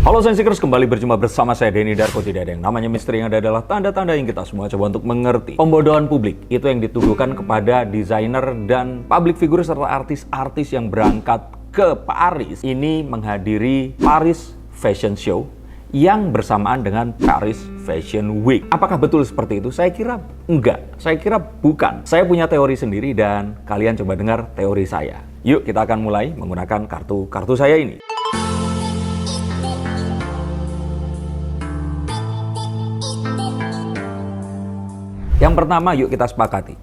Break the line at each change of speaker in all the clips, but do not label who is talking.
Halo Sensikers, kembali berjumpa bersama saya Denny Darko. Tidak ada yang namanya misteri, yang ada adalah tanda-tanda yang kita semua coba untuk mengerti. Pembodohan publik itu yang dituduhkan kepada desainer dan public figure serta artis-artis yang berangkat ke Paris ini menghadiri Paris Fashion Show yang bersamaan dengan Paris Fashion Week. Apakah betul seperti itu? Saya kira enggak. Saya kira bukan. Saya punya teori sendiri dan kalian coba dengar teori saya. Yuk kita akan mulai menggunakan kartu saya ini. Yang pertama, yuk kita sepakati.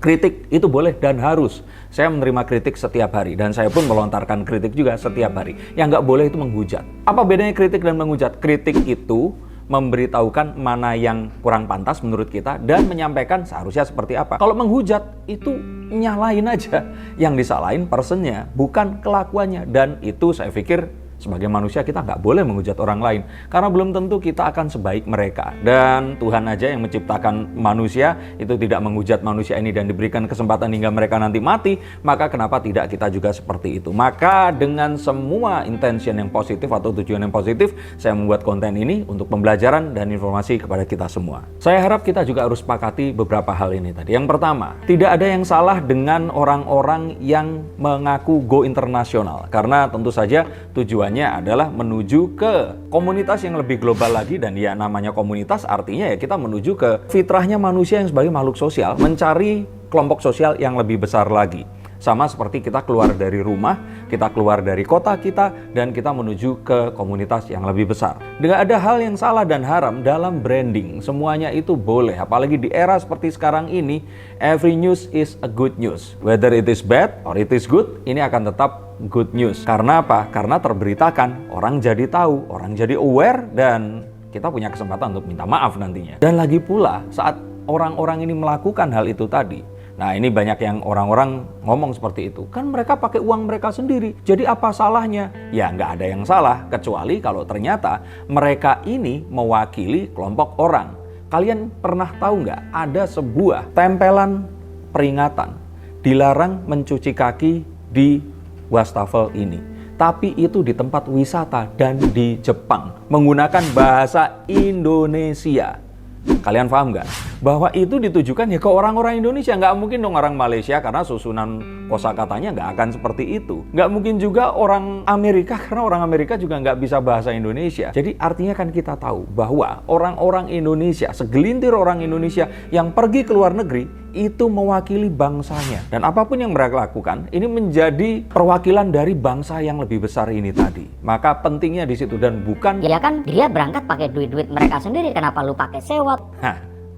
Kritik itu boleh dan harus. Saya menerima kritik setiap hari dan saya pun melontarkan kritik juga setiap hari. Yang nggak boleh itu menghujat. Apa bedanya kritik dan menghujat? Kritik itu memberitahukan mana yang kurang pantas menurut kita dan menyampaikan seharusnya seperti apa. Kalau menghujat itu nyalain aja. Yang disalahin personnya, bukan kelakuannya. Dan itu saya pikir sebagai manusia kita nggak boleh menghujat orang lain karena belum tentu kita akan sebaik mereka. Dan Tuhan aja yang menciptakan manusia itu tidak menghujat manusia ini dan diberikan kesempatan hingga mereka nanti mati, maka kenapa tidak kita juga seperti itu? Maka dengan semua intention yang positif atau tujuan yang positif, saya membuat konten ini untuk pembelajaran dan informasi kepada kita semua. Saya harap kita juga harus sepakati beberapa hal ini tadi. Yang pertama, tidak ada yang salah dengan orang-orang yang mengaku go internasional karena tentu saja tujuannya adalah menuju ke komunitas yang lebih global lagi. Dan ya namanya komunitas artinya ya kita menuju ke fitrahnya manusia yang sebagai makhluk sosial, mencari kelompok sosial yang lebih besar lagi. Sama seperti kita keluar dari rumah, kita keluar dari kota kita, dan kita menuju ke komunitas yang lebih besar. Tidak ada hal yang salah dan haram dalam branding. Semuanya itu boleh. Apalagi di era seperti sekarang ini, every news is a good news. Whether it is bad or it is good, ini akan tetap good news. Karena apa? Karena terberitakan, orang jadi tahu, orang jadi aware, dan kita punya kesempatan untuk minta maaf nantinya. Dan lagi pula, saat orang-orang ini melakukan hal itu tadi, nah ini banyak yang orang-orang ngomong seperti itu. Kan mereka pakai uang mereka sendiri. Jadi apa salahnya? Ya nggak ada yang salah. Kecuali kalau ternyata mereka ini mewakili kelompok orang. Kalian pernah tahu nggak? Ada sebuah tempelan peringatan. Dilarang mencuci kaki di wastafel ini. Tapi itu di tempat wisata dan di Jepang. Menggunakan bahasa Indonesia. Kalian paham nggak? Bahwa itu ditujukan ya ke orang-orang Indonesia. Nggak mungkin dong orang Malaysia karena susunan kosakatanya nggak akan seperti itu. Nggak mungkin juga orang Amerika karena orang Amerika juga nggak bisa bahasa Indonesia. Jadi artinya kan kita tahu bahwa orang-orang Indonesia, segelintir orang Indonesia yang pergi ke luar negeri itu mewakili bangsanya. Dan apapun yang mereka lakukan, ini menjadi perwakilan dari bangsa yang lebih besar ini tadi. Maka pentingnya di situ dan bukan...
Ya kan dia berangkat pakai duit-duit mereka sendiri, kenapa lu pakai sewa?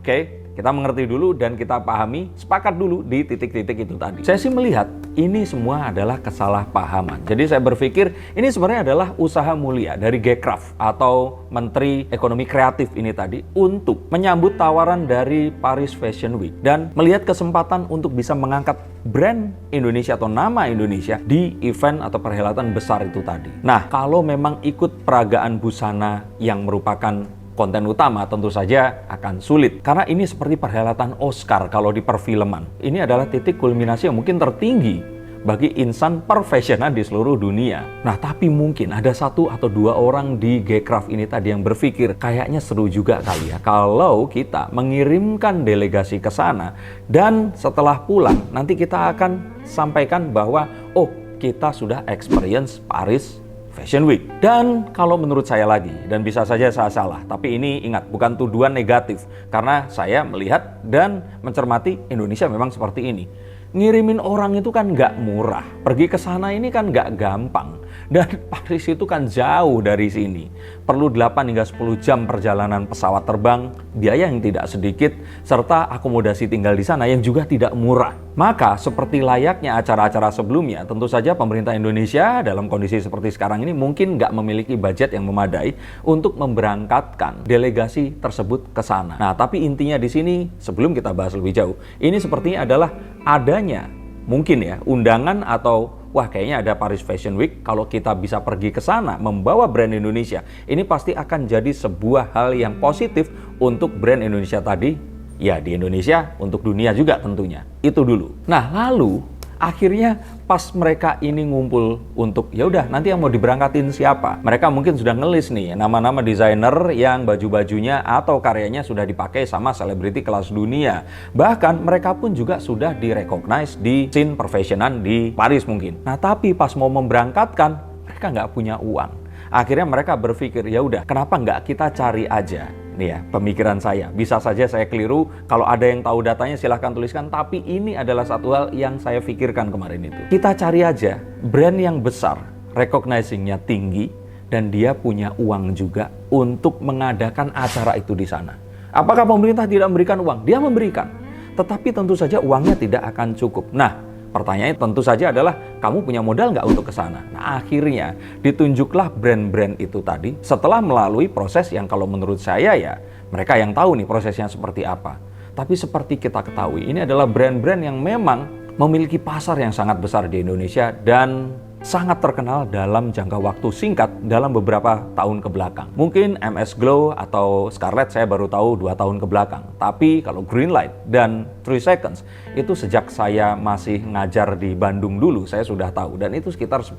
Oke. Kita mengerti dulu dan kita pahami, sepakat dulu di titik-titik itu tadi. Saya sih melihat ini semua adalah kesalahpahaman. Jadi saya berpikir ini sebenarnya adalah usaha mulia dari Gecraft atau Menteri Ekonomi Kreatif ini tadi untuk menyambut tawaran dari Paris Fashion Week dan melihat kesempatan untuk bisa mengangkat brand Indonesia atau nama Indonesia di event atau perhelatan besar itu tadi. Nah, kalau memang ikut peragaan busana yang merupakan konten utama tentu saja akan sulit. Karena ini seperti perhelatan Oscar kalau di perfilman. Ini adalah titik kulminasi yang mungkin tertinggi bagi insan perfessionan di seluruh dunia. Nah, tapi mungkin ada satu atau dua orang di Gecraft ini tadi yang berpikir, kayaknya seru juga kali ya kalau kita mengirimkan delegasi ke sana dan setelah pulang nanti kita akan sampaikan bahwa oh, kita sudah experience Paris Fashion Week. Dan kalau menurut saya lagi, dan bisa saja saya salah, tapi ini ingat, bukan tuduhan negatif. Karena saya melihat dan mencermati Indonesia memang seperti ini. Ngirimin orang itu kan nggak murah. Pergi ke sana ini kan nggak gampang. Dan Paris itu kan jauh dari sini. Perlu 8 hingga 10 jam perjalanan pesawat terbang, biaya yang tidak sedikit, serta akomodasi tinggal di sana yang juga tidak murah. Maka seperti layaknya acara-acara sebelumnya, tentu saja pemerintah Indonesia dalam kondisi seperti sekarang ini mungkin nggak memiliki budget yang memadai untuk memberangkatkan delegasi tersebut ke sana. Nah, tapi intinya di sini, sebelum kita bahas lebih jauh, ini sepertinya adalah adanya mungkin ya undangan atau wah kayaknya ada Paris Fashion Week, kalau kita bisa pergi ke sana membawa brand Indonesia, ini pasti akan jadi sebuah hal yang positif untuk brand Indonesia tadi, ya di Indonesia, untuk dunia juga tentunya. Itu dulu. Nah lalu Akhirnya pas mereka ini ngumpul untuk ya udah nanti yang mau diberangkatin siapa. Mereka mungkin sudah ngelis nih nama-nama desainer yang baju-bajunya atau karyanya sudah dipakai sama selebriti kelas dunia. Bahkan mereka pun juga sudah direcognize di scene perfectionan di Paris mungkin. Nah tapi pas mau memberangkatkan mereka nggak punya uang. Akhirnya mereka berpikir ya udah kenapa nggak kita cari aja. Nih ya, pemikiran saya. Bisa saja saya keliru. Kalau ada yang tahu datanya silahkan tuliskan. Tapi ini adalah satu hal yang saya pikirkan kemarin itu. Kita cari aja brand yang besar, recognizing-nya tinggi, dan dia punya uang juga untuk mengadakan acara itu di sana. Apakah pemerintah tidak memberikan uang? Dia memberikan. Tetapi tentu saja uangnya tidak akan cukup. Nah, pertanyaannya tentu saja adalah, kamu punya modal nggak untuk ke sana? Nah, akhirnya ditunjuklah brand-brand itu tadi setelah melalui proses yang kalau menurut saya ya, mereka yang tahu nih prosesnya seperti apa. Tapi seperti kita ketahui, ini adalah brand-brand yang memang memiliki pasar yang sangat besar di Indonesia dan sangat terkenal dalam jangka waktu singkat dalam beberapa tahun ke belakang. Mungkin MS Glow atau Scarlett saya baru tahu 2 tahun ke belakang. Tapi kalau Greenlight dan 3 Seconds itu sejak saya masih ngajar di Bandung dulu saya sudah tahu. Dan itu sekitar 10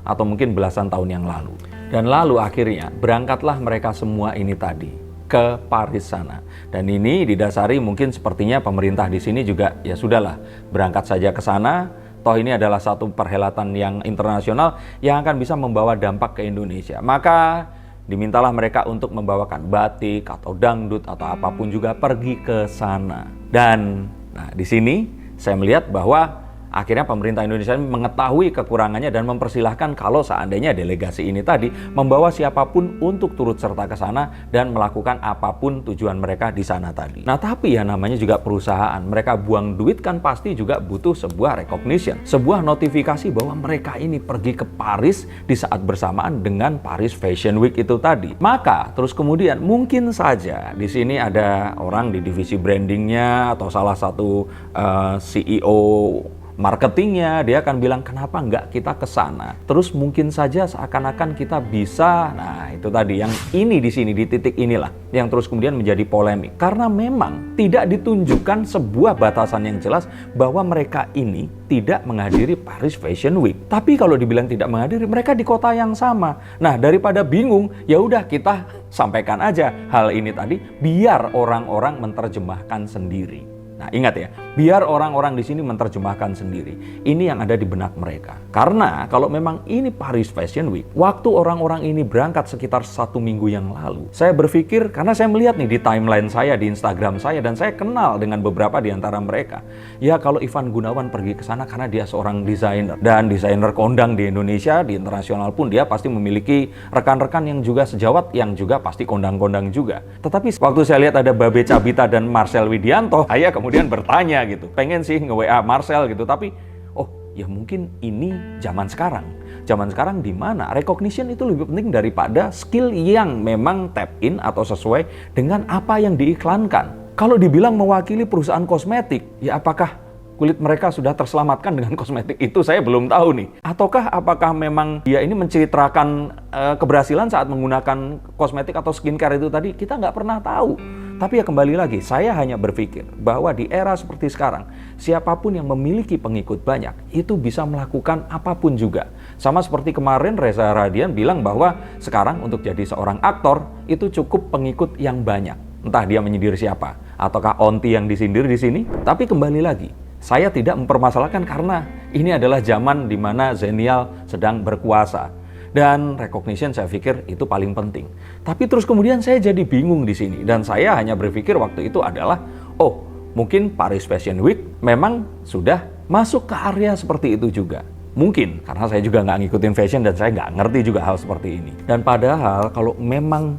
atau mungkin belasan tahun yang lalu. Dan lalu akhirnya berangkatlah mereka semua ini tadi ke Paris sana. Dan ini didasari mungkin sepertinya pemerintah di sini juga ya sudahlah berangkat saja ke sana. Toh ini adalah satu perhelatan yang internasional yang akan bisa membawa dampak ke Indonesia. Maka dimintalah mereka untuk membawakan batik atau dangdut atau apapun juga pergi ke sana. Dan nah di sini saya melihat bahwa akhirnya pemerintah Indonesia mengetahui kekurangannya dan mempersilahkan kalau seandainya delegasi ini tadi membawa siapapun untuk turut serta ke sana dan melakukan apapun tujuan mereka di sana tadi. Nah tapi ya namanya juga perusahaan, mereka buang duit kan pasti juga butuh sebuah recognition, sebuah notifikasi bahwa mereka ini pergi ke Paris di saat bersamaan dengan Paris Fashion Week itu tadi. Maka terus kemudian mungkin saja di sini ada orang di divisi brandingnya atau salah satu CEO marketingnya, dia akan bilang kenapa nggak kita ke sana. Terus mungkin saja seakan-akan kita bisa. Nah itu tadi yang ini di sini di titik inilah yang terus kemudian menjadi polemik karena memang tidak ditunjukkan sebuah batasan yang jelas bahwa mereka ini tidak menghadiri Paris Fashion Week. Tapi kalau dibilang tidak menghadiri, mereka di kota yang sama. Nah daripada bingung, ya udah kita sampaikan aja hal ini tadi biar orang-orang menerjemahkan sendiri. Nah ingat ya, biar orang-orang di sini menerjemahkan sendiri. Ini yang ada di benak mereka. Karena kalau memang ini Paris Fashion Week, waktu orang-orang ini berangkat sekitar 1 minggu yang lalu, saya berpikir, karena saya melihat nih di timeline saya, di Instagram saya, dan saya kenal dengan beberapa di antara mereka. Ya kalau Ivan Gunawan pergi ke sana karena dia seorang desainer. Dan desainer kondang di Indonesia, di internasional pun dia pasti memiliki rekan-rekan yang juga sejawat, yang juga pasti kondang-kondang juga. Tetapi waktu saya lihat ada Babe Cabita dan Marcel Widianto, saya kemudian bertanya gitu, pengen sih nge-WA Marcel gitu, tapi oh ya mungkin ini zaman sekarang. Zaman sekarang di mana recognition itu lebih penting daripada skill yang memang tap in atau sesuai dengan apa yang diiklankan. Kalau dibilang mewakili perusahaan kosmetik, ya apakah kulit mereka sudah terselamatkan dengan kosmetik itu? Saya belum tahu nih. Ataukah apakah memang dia ini menceritakan keberhasilan saat menggunakan kosmetik atau skincare itu tadi? Kita nggak pernah tahu. Tapi ya kembali lagi, saya hanya berpikir bahwa di era seperti sekarang, siapapun yang memiliki pengikut banyak, itu bisa melakukan apapun juga. Sama seperti kemarin Reza Radian bilang bahwa sekarang untuk jadi seorang aktor, itu cukup pengikut yang banyak. Entah dia menyindir siapa, ataukah onti yang disindir di sini. Tapi kembali lagi, saya tidak mempermasalahkan karena ini adalah zaman di mana Zenial sedang berkuasa. Dan recognition saya pikir itu paling penting. Tapi terus kemudian saya jadi bingung di sini. Dan saya hanya berpikir waktu itu adalah, oh mungkin Paris Fashion Week memang sudah masuk ke area seperti itu juga. Mungkin, karena saya juga nggak ngikutin fashion dan saya nggak ngerti juga hal seperti ini. Dan padahal kalau memang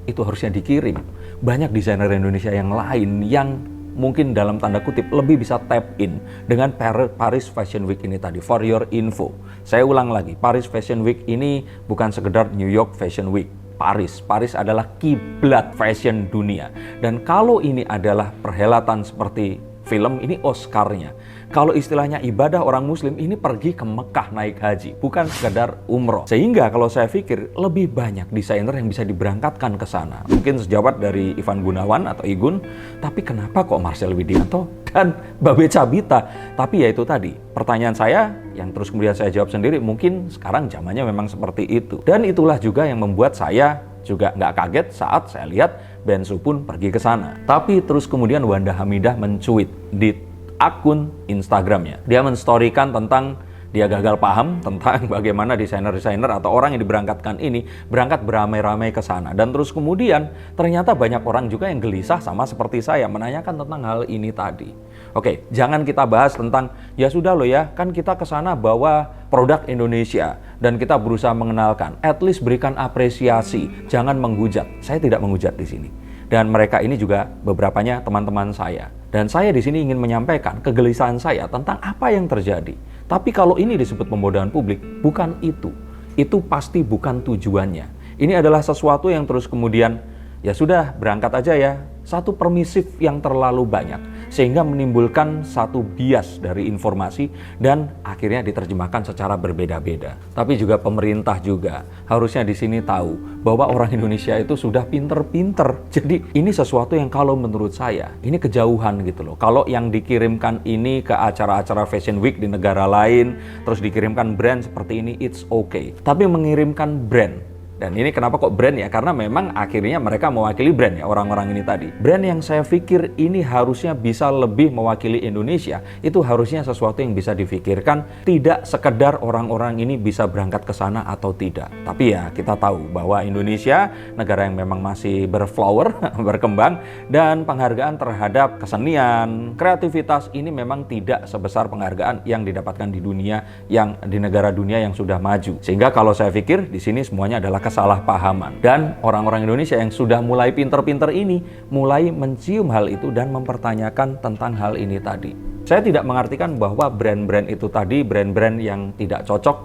itu harusnya dikirim, banyak desainer Indonesia yang lain yang mungkin dalam tanda kutip lebih bisa tap in dengan Paris Fashion Week ini tadi. For your info, saya ulang lagi, Paris Fashion Week ini bukan sekedar New York Fashion Week. Paris adalah kiblat fashion dunia. Dan kalau ini adalah perhelatan seperti film ini Oscar-nya. Kalau istilahnya ibadah orang muslim ini pergi ke Mekah naik haji, bukan sekedar umroh. Sehingga kalau saya pikir lebih banyak desainer yang bisa diberangkatkan ke sana. Mungkin sejawat dari Ivan Gunawan atau Igun, tapi kenapa kok Marcel Widianto dan Babe Cabita? Tapi ya itu tadi, pertanyaan saya yang terus kemudian saya jawab sendiri, mungkin sekarang zamannya memang seperti itu. Dan itulah juga yang membuat saya juga nggak kaget saat saya lihat Bensu pun pergi ke sana. Tapi terus kemudian Wanda Hamidah mencuit di akun Instagramnya. Dia menstorykan tentang dia gagal paham tentang bagaimana desainer-desainer atau orang yang diberangkatkan ini berangkat beramai-ramai ke sana. Dan terus kemudian ternyata banyak orang juga yang gelisah sama seperti saya menanyakan tentang hal ini tadi. Oke, jangan kita bahas tentang ya sudah loh ya, kan kita ke sana bawa produk Indonesia dan kita berusaha mengenalkan. At least berikan apresiasi, jangan menghujat. Saya tidak menghujat di sini. Dan mereka ini juga beberapanya teman-teman saya. Dan saya di sini ingin menyampaikan kegelisahan saya tentang apa yang terjadi. Tapi kalau ini disebut pembodohan publik, bukan itu. Itu pasti bukan tujuannya. Ini adalah sesuatu yang terus kemudian, ya sudah berangkat aja ya. Satu permisif yang terlalu banyak. Sehingga menimbulkan satu bias dari informasi dan akhirnya diterjemahkan secara berbeda-beda. Tapi juga pemerintah juga harusnya di sini tahu bahwa orang Indonesia itu sudah pinter-pinter. Jadi ini sesuatu yang kalau menurut saya ini kejauhan gitu loh. Kalau yang dikirimkan ini ke acara-acara Fashion Week di negara lain, terus dikirimkan brand seperti ini, it's okay. Tapi mengirimkan brand, dan ini kenapa kok brand ya? Karena memang akhirnya mereka mewakili brand ya, orang-orang ini tadi. Brand yang saya pikir ini harusnya bisa lebih mewakili Indonesia, itu harusnya sesuatu yang bisa difikirkan, tidak sekedar orang-orang ini bisa berangkat ke sana atau tidak. Tapi ya kita tahu bahwa Indonesia negara yang memang masih berflower, berkembang, dan penghargaan terhadap kesenian, kreativitas ini memang tidak sebesar penghargaan yang didapatkan di dunia, yang di negara dunia yang sudah maju. Sehingga kalau saya pikir di sini semuanya adalah kesalahpahaman. Dan orang-orang Indonesia yang sudah mulai pinter-pinter ini mulai mencium hal itu dan mempertanyakan tentang hal ini tadi. Saya tidak mengartikan bahwa brand-brand itu tadi brand-brand yang tidak cocok,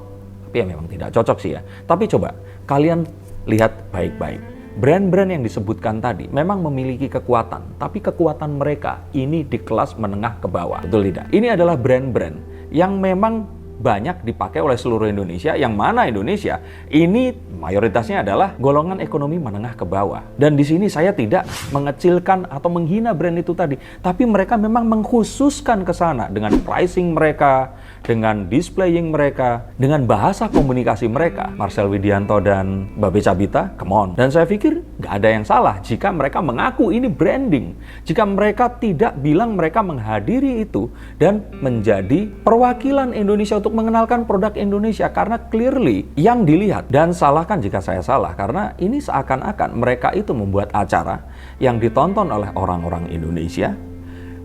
tapi ya memang tidak cocok sih ya. Tapi coba kalian lihat baik-baik. Brand-brand yang disebutkan tadi memang memiliki kekuatan, tapi kekuatan mereka ini di kelas menengah ke bawah. Betul tidak? Ini adalah brand-brand yang memang banyak dipakai oleh seluruh Indonesia, yang mana Indonesia ini mayoritasnya adalah golongan ekonomi menengah ke bawah. Dan di sini saya tidak mengecilkan atau menghina brand itu tadi, tapi mereka memang mengkhususkan ke sana dengan pricing mereka, dengan displaying mereka, dengan bahasa komunikasi mereka. Marcel Widianto dan Babe Cabita, come on. Dan saya pikir nggak ada yang salah jika mereka mengaku ini branding, jika mereka tidak bilang mereka menghadiri itu dan menjadi perwakilan Indonesia untuk mengenalkan produk Indonesia, karena clearly yang dilihat, dan salahkan jika saya salah, karena ini seakan-akan mereka itu membuat acara yang ditonton oleh orang-orang Indonesia,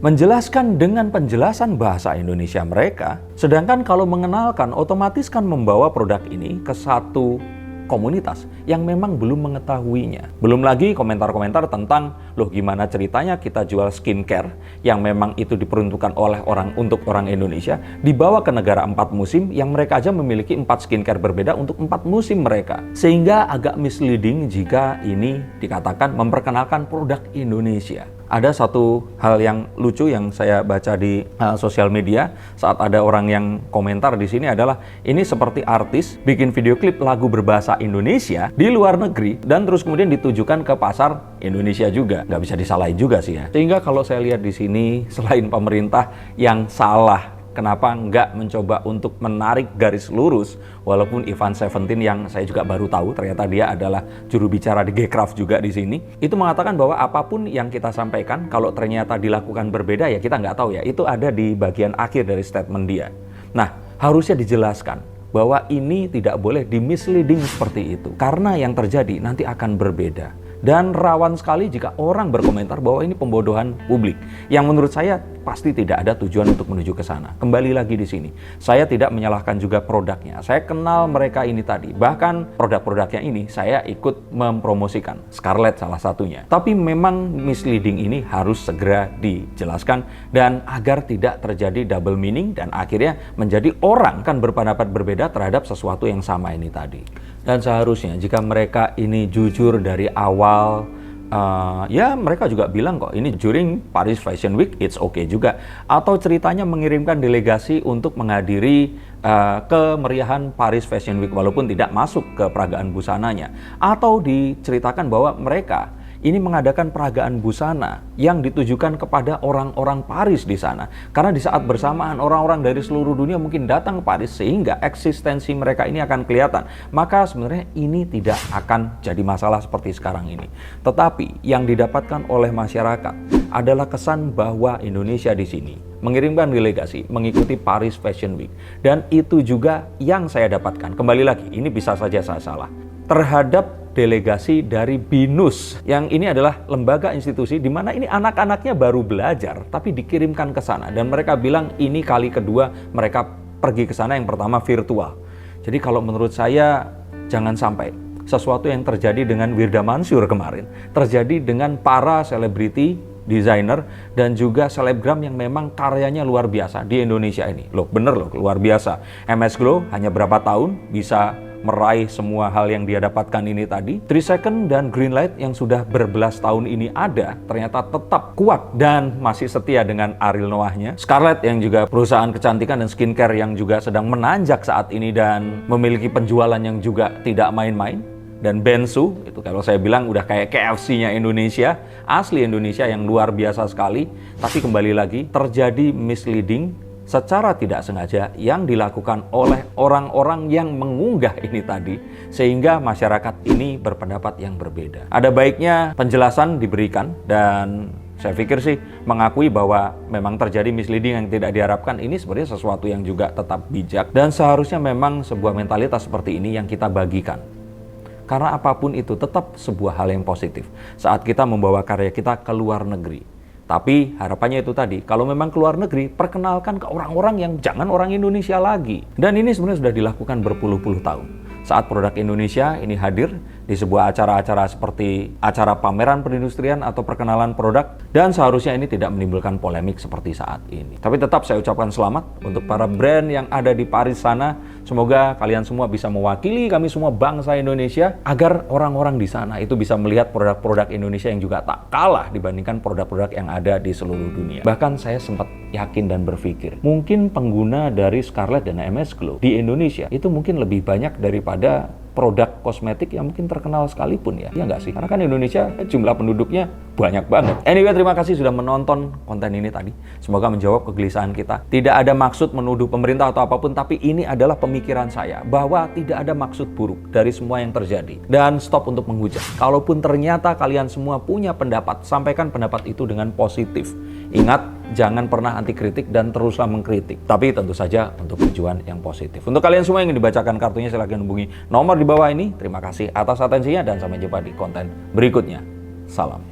menjelaskan dengan penjelasan bahasa Indonesia mereka, sedangkan kalau mengenalkan otomatis kan membawa produk ini ke satu komunitas yang memang belum mengetahuinya. Belum lagi komentar-komentar tentang, loh gimana ceritanya kita jual skincare yang memang itu diperuntukkan oleh untuk orang Indonesia, dibawa ke negara 4 musim yang mereka aja memiliki 4 skincare berbeda untuk 4 musim mereka. Sehingga agak misleading jika ini dikatakan memperkenalkan produk Indonesia. Ada satu hal yang lucu yang saya baca di sosial media saat ada orang yang komentar di sini adalah, ini seperti artis bikin video klip lagu berbahasa Indonesia di luar negeri dan terus kemudian ditujukan ke pasar Indonesia juga. Nggak bisa disalahin juga sih ya. Sehingga kalau saya lihat di sini, selain pemerintah yang salah, kenapa nggak mencoba untuk menarik garis lurus, walaupun Ivan Seventeen yang saya juga baru tahu ternyata dia adalah juru bicara di Gcraft juga di sini, itu mengatakan bahwa apapun yang kita sampaikan kalau ternyata dilakukan berbeda ya kita nggak tahu ya, itu ada di bagian akhir dari statement dia. Nah, harusnya dijelaskan bahwa ini tidak boleh di-misleading seperti itu, karena yang terjadi nanti akan berbeda. Dan rawan sekali jika orang berkomentar bahwa ini pembodohan publik, yang menurut saya pasti tidak ada tujuan untuk menuju ke sana. Kembali lagi di sini, saya tidak menyalahkan juga produknya. Saya kenal mereka ini tadi, bahkan produk-produknya ini saya ikut mempromosikan, Scarlett salah satunya. Tapi memang misleading ini harus segera dijelaskan dan agar tidak terjadi double meaning dan akhirnya menjadi orang kan berpendapat berbeda terhadap sesuatu yang sama ini tadi. Dan seharusnya jika mereka ini jujur dari awal Ya mereka juga bilang kok ini during Paris Fashion Week it's okay juga. Atau ceritanya mengirimkan delegasi untuk menghadiri kemeriahan Paris Fashion Week walaupun tidak masuk ke peragaan busananya. Atau diceritakan bahwa mereka ini mengadakan peragaan busana yang ditujukan kepada orang-orang Paris di sana. Karena di saat bersamaan orang-orang dari seluruh dunia mungkin datang ke Paris sehingga eksistensi mereka ini akan kelihatan. Maka sebenarnya ini tidak akan jadi masalah seperti sekarang ini. Tetapi yang didapatkan oleh masyarakat adalah kesan bahwa Indonesia di sini mengirimkan delegasi mengikuti Paris Fashion Week. Dan itu juga yang saya dapatkan. Kembali lagi, ini bisa saja saya salah. Terhadap delegasi dari BINUS, yang ini adalah lembaga institusi di mana ini anak-anaknya baru belajar tapi dikirimkan ke sana, dan mereka bilang ini kali kedua mereka pergi ke sana, yang pertama virtual. Jadi kalau menurut saya jangan sampai sesuatu yang terjadi dengan Wirda Mansur kemarin terjadi dengan para selebriti, desainer, dan juga selebgram yang memang karyanya luar biasa di Indonesia ini. Loh, bener loh, luar biasa. MS Glow hanya berapa tahun bisa meraih semua hal yang dia dapatkan ini tadi. 3 Second dan Greenlight yang sudah berbelas tahun ini ada, ternyata tetap kuat dan masih setia dengan Ariel Noahnya. Scarlett yang juga perusahaan kecantikan dan skincare yang juga sedang menanjak saat ini dan memiliki penjualan yang juga tidak main-main. Dan Bensu, itu kalau saya bilang udah kayak KFC-nya Indonesia, asli Indonesia yang luar biasa sekali. Tapi kembali lagi, terjadi misleading secara tidak sengaja yang dilakukan oleh orang-orang yang mengunggah ini tadi, sehingga masyarakat ini berpendapat yang berbeda. Ada baiknya penjelasan diberikan, dan saya pikir sih mengakui bahwa memang terjadi misleading yang tidak diharapkan ini sebenarnya sesuatu yang juga tetap bijak, dan seharusnya memang sebuah mentalitas seperti ini yang kita bagikan. Karena apapun itu tetap sebuah hal yang positif saat kita membawa karya kita ke luar negeri. Tapi harapannya itu tadi, kalau memang keluar negeri, perkenalkan ke orang-orang yang jangan orang Indonesia lagi. Dan ini sebenarnya sudah dilakukan berpuluh-puluh tahun. Saat produk Indonesia ini hadir di sebuah acara-acara seperti acara pameran perindustrian atau perkenalan produk, dan seharusnya ini tidak menimbulkan polemik seperti saat ini. Tapi tetap saya ucapkan selamat untuk para brand yang ada di Paris sana. Semoga kalian semua bisa mewakili kami semua bangsa Indonesia, agar orang-orang di sana itu bisa melihat produk-produk Indonesia yang juga tak kalah dibandingkan produk-produk yang ada di seluruh dunia. Bahkan saya sempat yakin dan berpikir, mungkin pengguna dari Scarlett dan MS Glow di Indonesia itu mungkin lebih banyak daripada produk kosmetik yang mungkin terkenal sekalipun ya. Ya nggak sih? Karena kan Indonesia jumlah penduduknya banyak banget. Anyway, terima kasih sudah menonton konten ini tadi. Semoga menjawab kegelisahan kita. Tidak ada maksud menuduh pemerintah atau apapun, tapi ini adalah pemikiran saya bahwa tidak ada maksud buruk dari semua yang terjadi. Dan stop untuk menghujat. Kalaupun ternyata kalian semua punya pendapat, sampaikan pendapat itu dengan positif. Ingat, jangan pernah anti kritik dan teruslah mengkritik. Tapi tentu saja untuk tujuan yang positif. Untuk kalian semua yang ingin dibacakan kartunya, silahkan hubungi nomor di bawah ini. Terima kasih atas atensinya dan sampai jumpa di konten berikutnya. Salam.